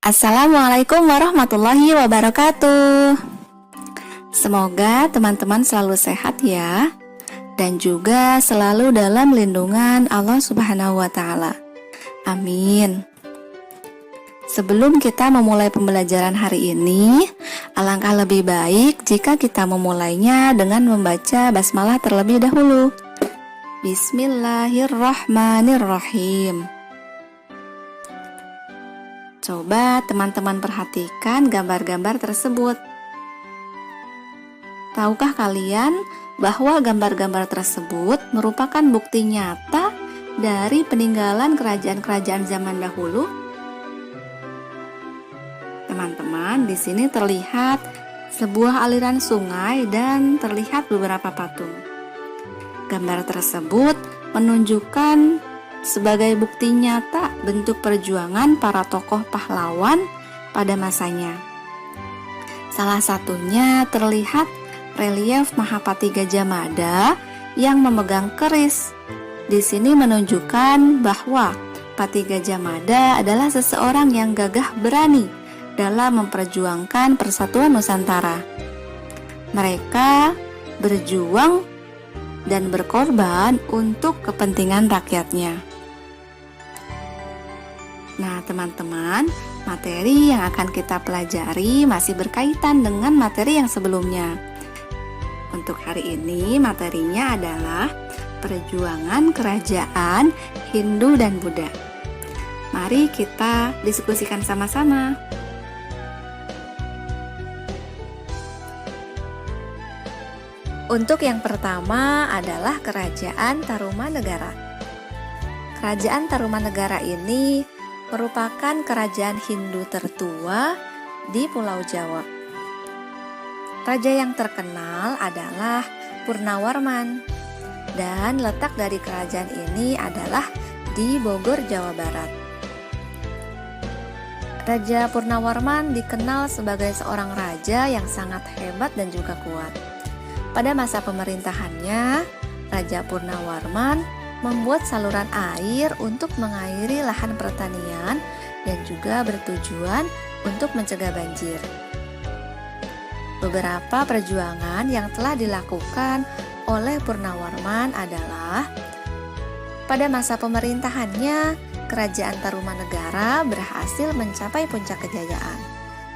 Assalamualaikum warahmatullahi wabarakatuh. Semoga teman-teman selalu sehat ya, dan juga selalu dalam lindungan Allah Subhanahu wa Ta'ala. Amin. Sebelum kita memulai pembelajaran hari ini, alangkah lebih baik jika kita memulainya dengan membaca basmalah terlebih dahulu. Bismillahirrahmanirrahim. Coba teman-teman perhatikan gambar-gambar tersebut. Tahukah kalian bahwa gambar-gambar tersebut merupakan bukti nyata dari peninggalan kerajaan-kerajaan zaman dahulu? Teman-teman, di sini terlihat sebuah aliran sungai dan terlihat beberapa patung. Gambar tersebut menunjukkan sebagai bukti nyata bentuk perjuangan para tokoh pahlawan pada masanya. Salah satunya terlihat relief Mahapati Gajah Mada yang memegang keris. Di sini menunjukkan bahwa Pati Gajah Mada adalah seseorang yang gagah berani dalam memperjuangkan persatuan Nusantara. Mereka berjuang dan berkorban untuk kepentingan rakyatnya. Nah, teman-teman, materi yang akan kita pelajari masih berkaitan dengan materi yang sebelumnya. Untuk hari ini, materinya adalah perjuangan kerajaan Hindu dan Buddha. Mari kita diskusikan sama-sama. Untuk yang pertama adalah Kerajaan Tarumanegara. Kerajaan Tarumanegara ini merupakan kerajaan Hindu tertua di Pulau Jawa. Raja yang terkenal adalah Purnawarman, dan letak dari kerajaan ini adalah di Bogor, Jawa Barat. Raja Purnawarman dikenal sebagai seorang raja yang sangat hebat dan juga kuat. Pada masa pemerintahannya, Raja Purnawarman membuat saluran air untuk mengairi lahan pertanian dan juga bertujuan untuk mencegah banjir. Beberapa perjuangan yang telah dilakukan oleh Purnawarman adalah pada masa pemerintahannya, Kerajaan Tarumanegara berhasil mencapai puncak kejayaan.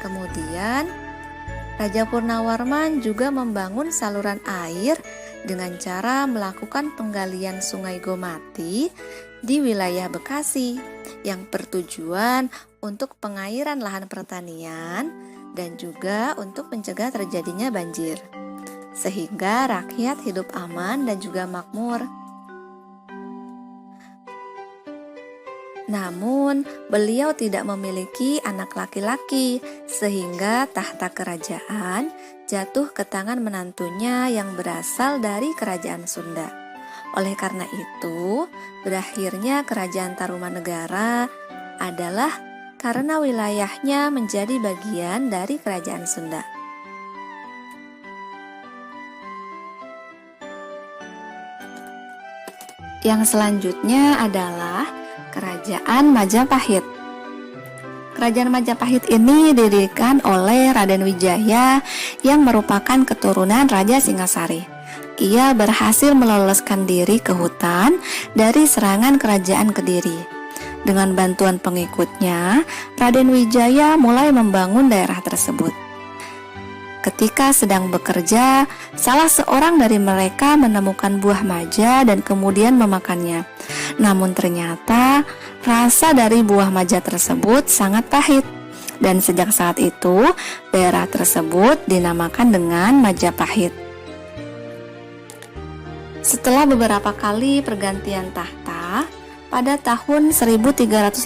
Kemudian, Raja Purnawarman juga membangun saluran air dengan cara melakukan penggalian Sungai Gomati di wilayah Bekasi yang bertujuan untuk pengairan lahan pertanian dan juga untuk mencegah terjadinya banjir, sehingga rakyat hidup aman dan juga makmur. Namun, beliau tidak memiliki anak laki-laki, sehingga tahta kerajaan jatuh ke tangan menantunya yang berasal dari kerajaan Sunda. Oleh karena itu, berakhirnya Kerajaan Tarumanegara adalah karena wilayahnya menjadi bagian dari kerajaan Sunda. Yang selanjutnya adalah Kerajaan Majapahit. Kerajaan Majapahit ini didirikan oleh Raden Wijaya yang merupakan keturunan Raja Singasari. Ia berhasil meloloskan diri ke hutan dari serangan kerajaan Kediri. Dengan bantuan pengikutnya, Raden Wijaya mulai membangun daerah tersebut. Ketika sedang bekerja, salah seorang dari mereka menemukan buah maja dan kemudian memakannya. Namun ternyata rasa dari buah maja tersebut sangat pahit, dan sejak saat itu daerah tersebut dinamakan dengan Majapahit. Setelah beberapa kali pergantian tahta, pada tahun 1350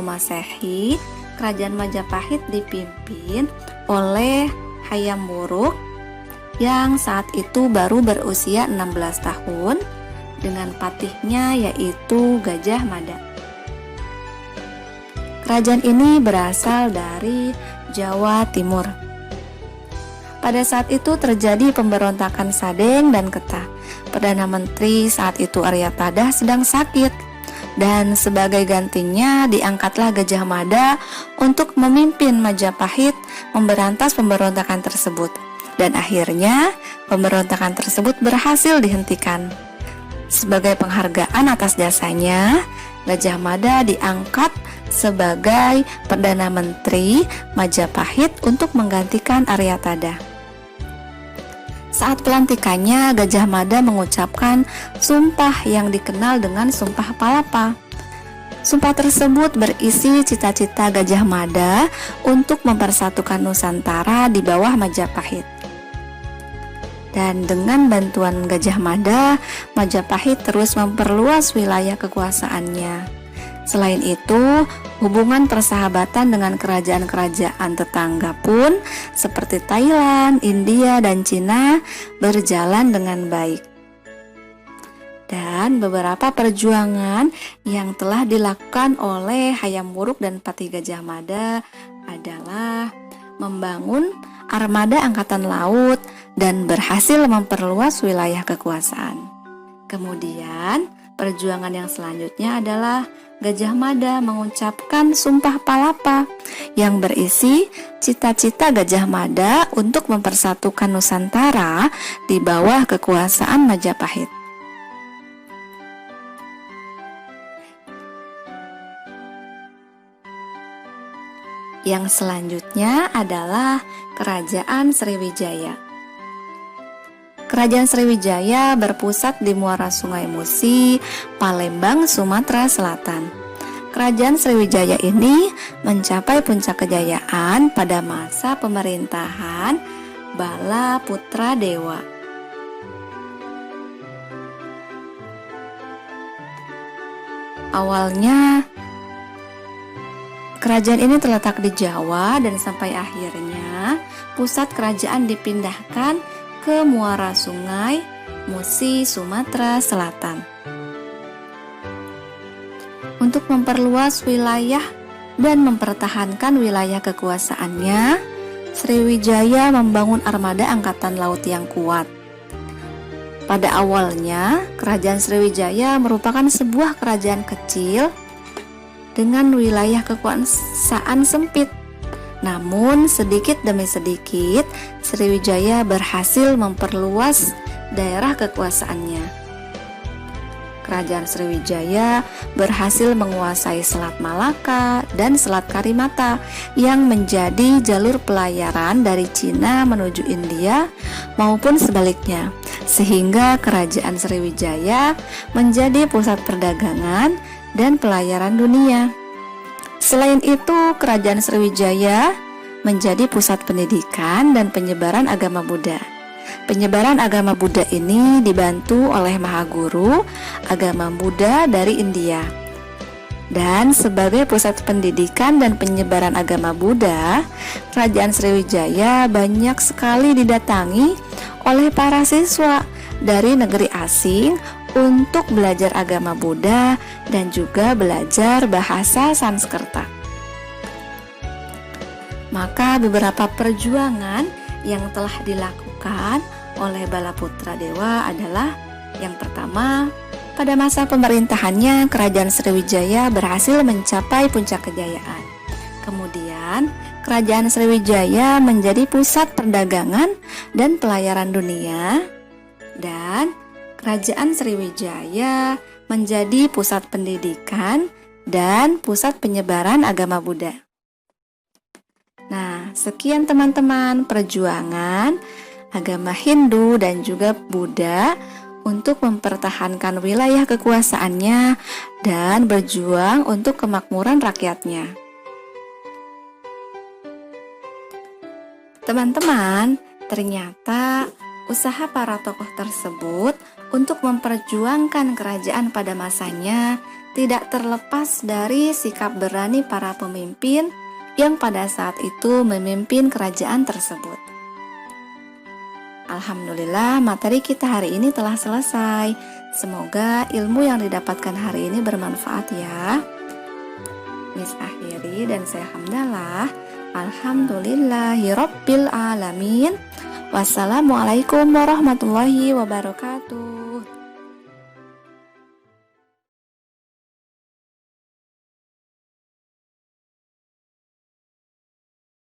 Masehi, Kerajaan Majapahit dipimpin oleh Hayam Wuruk yang saat itu baru berusia 16 tahun dengan patihnya yaitu Gajah Mada. Kerajaan ini berasal dari Jawa Timur. Pada saat itu terjadi pemberontakan Sadeng dan Ketah. Perdana Menteri saat itu Arya Tadah sedang sakit. Dan sebagai gantinya diangkatlah Gajah Mada untuk memimpin Majapahit memberantas pemberontakan tersebut. Dan akhirnya pemberontakan tersebut berhasil dihentikan. Sebagai penghargaan atas jasanya, Gajah Mada diangkat sebagai Perdana Menteri Majapahit untuk menggantikan Aryatadha. Saat pelantikannya, Gajah Mada mengucapkan sumpah yang dikenal dengan Sumpah Palapa. Sumpah tersebut berisi cita-cita Gajah Mada untuk mempersatukan Nusantara di bawah Majapahit. Dan dengan bantuan Gajah Mada, Majapahit terus memperluas wilayah kekuasaannya. Selain itu, hubungan persahabatan dengan kerajaan-kerajaan tetangga pun seperti Thailand, India, dan Cina berjalan dengan baik. Dan beberapa perjuangan yang telah dilakukan oleh Hayam Wuruk dan Patih Gajah Mada adalah membangun armada angkatan laut dan berhasil memperluas wilayah kekuasaan. Kemudian, perjuangan yang selanjutnya adalah Gajah Mada mengucapkan Sumpah Palapa yang berisi cita-cita Gajah Mada untuk mempersatukan Nusantara di bawah kekuasaan Majapahit. Yang selanjutnya adalah Kerajaan Sriwijaya. Kerajaan Sriwijaya berpusat di muara Sungai Musi, Palembang, Sumatera Selatan. Kerajaan Sriwijaya ini mencapai puncak kejayaan pada masa pemerintahan Bala Putra Dewa. Awalnya kerajaan ini terletak di Jawa dan sampai akhirnya pusat kerajaan dipindahkan ke muara Sungai Musi, Sumatera Selatan. Untuk memperluas wilayah dan mempertahankan wilayah kekuasaannya, Sriwijaya membangun armada angkatan laut yang kuat. Pada awalnya, kerajaan Sriwijaya merupakan sebuah kerajaan kecil dengan wilayah kekuasaan sempit. Namun sedikit demi sedikit Sriwijaya berhasil memperluas daerah kekuasaannya. Kerajaan Sriwijaya berhasil menguasai Selat Malaka dan Selat Karimata yang menjadi jalur pelayaran dari Cina menuju India maupun sebaliknya, sehingga kerajaan Sriwijaya menjadi pusat perdagangan dan pelayaran dunia. Selain itu, kerajaan Sriwijaya menjadi pusat pendidikan dan penyebaran agama Buddha. Penyebaran agama Buddha ini dibantu oleh Mahaguru agama Buddha dari India. Dan sebagai pusat pendidikan dan penyebaran agama Buddha, kerajaan Sriwijaya banyak sekali didatangi oleh para siswa dari negeri asing untuk belajar agama Buddha dan juga belajar bahasa Sanskerta. Maka beberapa perjuangan yang telah dilakukan oleh Bala Putra Dewa adalah yang pertama, pada masa pemerintahannya kerajaan Sriwijaya berhasil mencapai puncak kejayaan. Kemudian, kerajaan Sriwijaya menjadi pusat perdagangan dan pelayaran dunia, dan kerajaan Sriwijaya menjadi pusat pendidikan dan pusat penyebaran agama Buddha. Nah, sekian teman-teman perjuangan agama Hindu dan juga Buddha untuk mempertahankan wilayah kekuasaannya dan berjuang untuk kemakmuran rakyatnya. Teman-teman, ternyata usaha para tokoh tersebut untuk memperjuangkan kerajaan pada masanya tidak terlepas dari sikap berani para pemimpin yang pada saat itu memimpin kerajaan tersebut. Alhamdulillah, materi kita hari ini telah selesai. Semoga ilmu yang didapatkan hari ini bermanfaat ya. Miss akhiri dan saya hamdalah. Alhamdulillahirabbil alamin. Wassalamualaikum warahmatullahi wabarakatuh.